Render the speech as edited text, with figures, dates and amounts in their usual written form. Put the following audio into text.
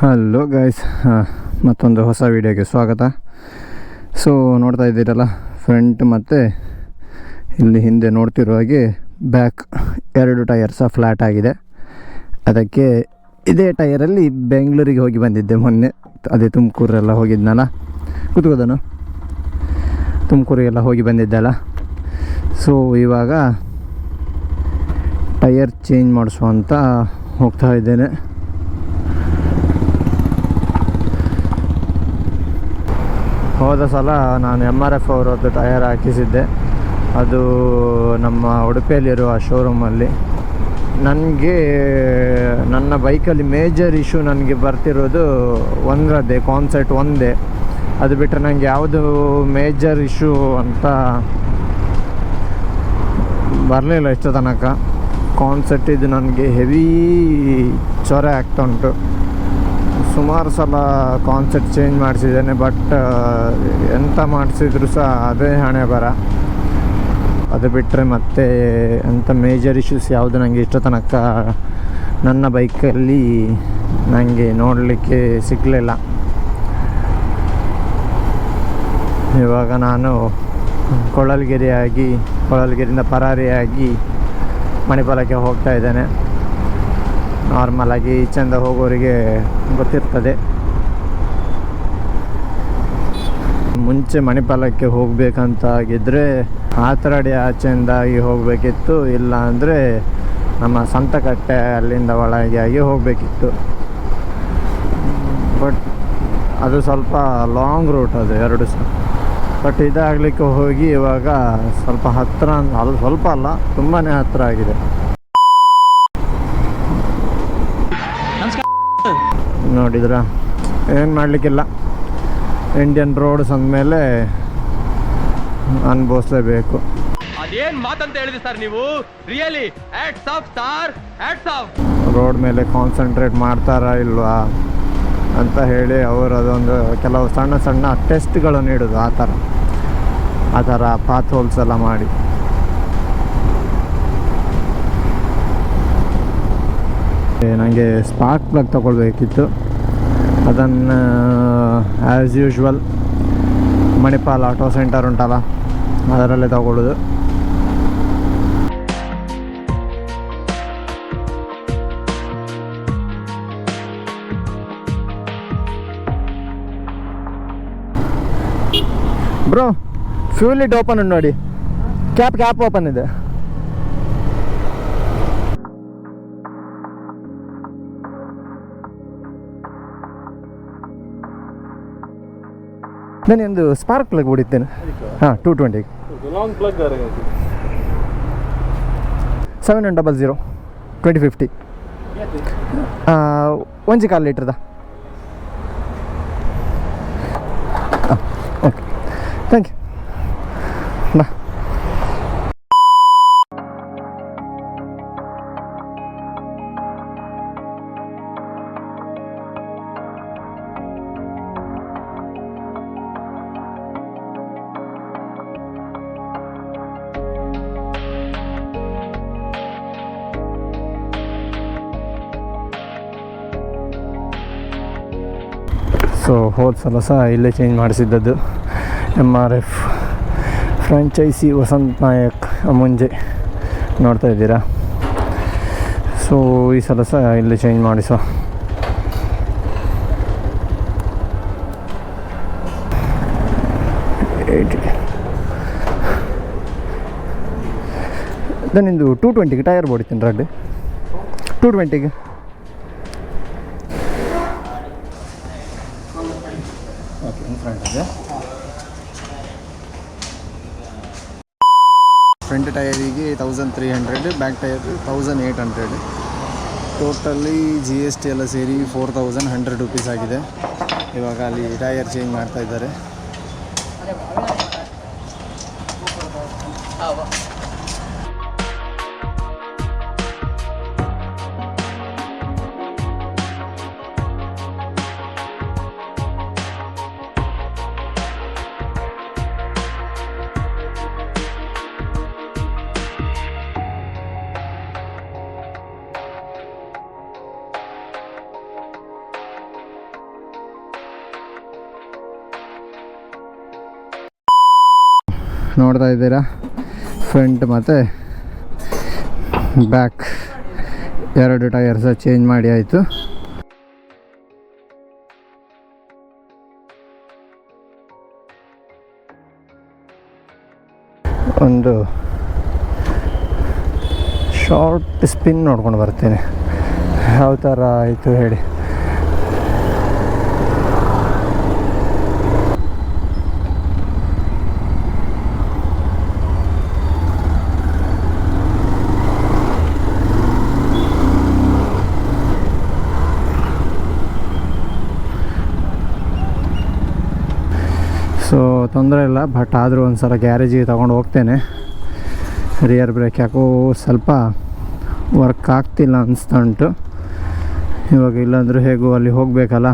Hello guys, ಮತ್ತೊಂದು ಹೊಸ ವೀಡಿಯೋಗೆ ಸ್ವಾಗತ. ಸೊ ನೋಡ್ತಾ ಇದ್ದೀರಲ್ಲ, ಫ್ರಂಟ್ ಮತ್ತು ಇಲ್ಲಿ ಹಿಂದೆ ನೋಡ್ತಿರೋ ಹಾಗೆ ಬ್ಯಾಕ್ ಎರಡು ಟೈರ್ ಸಹ ಫ್ಲ್ಯಾಟ್ ಆಗಿದೆ. ಅದಕ್ಕೆ ಇದೇ ಟೈರಲ್ಲಿ ಬೆಂಗಳೂರಿಗೆ ಹೋಗಿ ಬಂದಿದ್ದೆ ಮೊನ್ನೆ. ಅದೇ ತುಮಕೂರೆಲ್ಲ ಹೋಗಿದ್ನಲ್ಲ, ಕೂತ್ಕೋದನು ತುಮಕೂರಿಗೆಲ್ಲ ಹೋಗಿ ಬಂದಿದ್ದಲ್ಲ. ಸೊ ಇವಾಗ ಟೈರ್ ಚೇಂಜ್ ಮಾಡಿಸುವಂತ ಹೋಗ್ತಾ ಇದ್ದೇನೆ. ಹೋದ ಸಲ ನಾನು MRF ಅವರದ್ದು ಟಯರ್ ಹಾಕಿಸಿದ್ದೆ. ಅದು ನಮ್ಮ ಉಡುಪಿಯಲ್ಲಿರುವ ಶೋರೂಮಲ್ಲಿ. ನನ್ನ ಬೈಕಲ್ಲಿ ಮೇಜರ್ ಇಶ್ಯೂ ನನಗೆ ಬರ್ತಿರೋದು ಒಂದರದ್ದೇ, ಕಾನ್ಸೆಪ್ಟ್ ಒಂದೇ. ಅದು ಬಿಟ್ಟರೆ ನನಗೆ ಯಾವುದು ಮೇಜರ್ ಇಶ್ಯೂ ಅಂತ ಬರಲಿಲ್ಲ ಇಷ್ಟು ತನಕ. ಕಾನ್ಸೆಪ್ಟ್ ಇದು ನನಗೆ ಹೆವಿ ಚೊರೆ ಆಗ್ತಾ ಉಂಟು. ಸುಮಾರು ಸಲ ಕಾನ್ಸೆಪ್ಟ್ ಚೇಂಜ್ ಮಾಡಿಸಿದ್ದೇನೆ, ಬಟ್ ಎಂತ ಮಾಡಿಸಿದ್ರು ಸಹ ಅದೇ ಹಣೆ ಬರ. ಅದು ಬಿಟ್ಟರೆ ಮತ್ತೆ ಎಂಥ ಮೇಜರ್ ಇಶ್ಯೂಸ್ ಯಾವುದು ನನಗೆ ಇಷ್ಟು ತನಕ ನನ್ನ ಬೈಕಲ್ಲಿ ನನಗೆ ನೋಡಲಿಕ್ಕೆ ಸಿಗಲಿಲ್ಲ. ಇವಾಗ ನಾನು ಕೊಳಲ್ಗೆರೆಯಿಂದ ಪರಾರಿಯಾಗಿ ಮಣಿಪಾಲಕ್ಕೆ ಹೋಗ್ತಾ ಇದ್ದೇನೆ. ನಾರ್ಮಲಾಗಿ ಈಚೆಂದ ಹೋಗೋರಿಗೆ ಗೊತ್ತಿರ್ತದೆ. ಮುಂಚೆ ಮಣಿಪಾಲಕ್ಕೆ ಹೋಗಬೇಕಂತಾಗಿದ್ದರೆ ಆತರಡಿ ಆಚೆಯಿಂದಾಗಿ ಹೋಗಬೇಕಿತ್ತು, ಇಲ್ಲ ಅಂದರೆ ನಮ್ಮ ಸಂತಕಟ್ಟೆ ಅಲ್ಲಿಂದ ಒಳಗೆ ಆಗಿ ಹೋಗಬೇಕಿತ್ತು. ಬಟ್ ಅದು ಸ್ವಲ್ಪ ಲಾಂಗ್ ರೂಟ್, ಅದು ಎರಡು ಸಹ. ಬಟ್ ಇದಾಗಲಿಕ್ಕೆ ಹೋಗಿ ಇವಾಗ ಸ್ವಲ್ಪ ಹತ್ತಿರ, ಸ್ವಲ್ಪ ಅಲ್ಲ, ತುಂಬಾ ಹತ್ತಿರ ಆಗಿದೆ. ನೋಡಿದ್ರ, ಏನು ಮಾಡಲಿಕ್ಕಿಲ್ಲ. ಇಂಡಿಯನ್ ರೋಡ್ಸ್ ಅಂದಮೇಲೆ ಅನುಭವಿಸಲೇಬೇಕು. ಅದೇನ್ ಮಾತಂತ ಹೇಳಿದ್ರಿ ಸರ್ ನೀವು? Really hats off sir, hats off. Road ಮೇಲೆ ಕಾನ್ಸಂಟ್ರೇಟ್ ಮಾಡ್ತಾರಾ ಇಲ್ವಾ ಅಂತ ಹೇಳಿ ಅವರು ಅದೊಂದು ಕೆಲವು ಸಣ್ಣ ಸಣ್ಣ ಟೆಸ್ಟ್ಗಳು ನೀಡೋದು, ಆ ಥರ ಪಾತ್ ಹೋಲ್ಸ್ ಎಲ್ಲ ಮಾಡಿ. ನನಗೆ ಸ್ಪಾರ್ಕ್ ಪ್ಲಗ್ ತಗೊಳ್ಬೇಕಿತ್ತು. ಅದನ್ನು as usual Manipal auto centre ಉಂಟಲ್ಲ, ಅದರಲ್ಲೇ ತಗೊಳ್ಳೋದು. ಬ್ರೋ, ಫ್ಯೂಲ್ ಇಟ್ ಓಪನ್ ಉಂಟು ನೋಡಿ, ಕ್ಯಾಪ್ ಓಪನ್ ಇದೆ. ನಾನೊಂದು ಸ್ಪಾರ್ಕ್ ಪ್ಲಗ್ ಹೊಡಿದ್ದೇನೆ. 220 ಲಾಂಗ್ ಪ್ಲಗ್ 700 2050 1.4 ಲೀಟ್ರದ. Okay, thank you. ಬಾ. ಸೊ ಹೋದ ಸಲ ಸಹ ಇಲ್ಲೇ ಚೇಂಜ್ ಮಾಡಿಸಿದ್ದದ್ದು. MRF ಫ್ರಾಂಚೈಸಿ ವಸಂತ್ ನಾಯಕ್ ಮುಂಜೆ ನೋಡ್ತಾ ಇದ್ದೀರಾ. ಸೊ ಈ ಸಲ ಸಹ ಇಲ್ಲೇ ಚೇಂಜ್ ಮಾಡಿಸುವ. ನಿಂದು 220ಗೆ ಟೈರ್ ಬೋಡಿತೀನಿ, ರೆಡ್ 220ಗೆ. ಫ್ರಂಟ್ ಟೈರಿಗೆ 1300, ಬ್ಯಾಕ್ ಟೈರ್ 1800. ಟೋಟಲಿ GST ಎಲ್ಲ ಸೇರಿ 4100 ರುಪೀಸ್ ಆಗಿದೆ. ಇವಾಗ ಅಲ್ಲಿ ಟೈರ್ ಚೇಂಜ್ ಮಾಡ್ತಾ ಇದ್ದಾರೆ. ನೋಡ್ತಾ ಇದ್ದೀರಾ, ಫ್ರಂಟ್ ಮತ್ತು ಬ್ಯಾಕ್ 2 ಟೈರ್ಸ ಚೇಂಜ್ ಮಾಡಿ ಆಯಿತು. ಒಂದು ಶಾರ್ಟ್ ಸ್ಪಿನ್ ನೋಡ್ಕೊಂಡು ಬರ್ತೇನೆ, ಯಾವ ಥರ ಆಯಿತು ಹೇಳಿ. ಸೊ ತೊಂದರೆ ಇಲ್ಲ, ಬಟ್ ಆದರೂ ಒಂದು ಸಲ ಗ್ಯಾರೇಜಿಗೆ ತೊಗೊಂಡು ಹೋಗ್ತೇನೆ. ರಿಯರ್ ಬ್ರೇಕ್ ಯಾಕೋ ಸ್ವಲ್ಪ ವರ್ಕ್ ಆಗ್ತಿಲ್ಲ ಅನಿಸ್ತಾ ಉಂಟು ಇವಾಗ, ಇಲ್ಲಾಂದರೂ ಹೇಗೂ ಅಲ್ಲಿ ಹೋಗಬೇಕಲ್ಲ.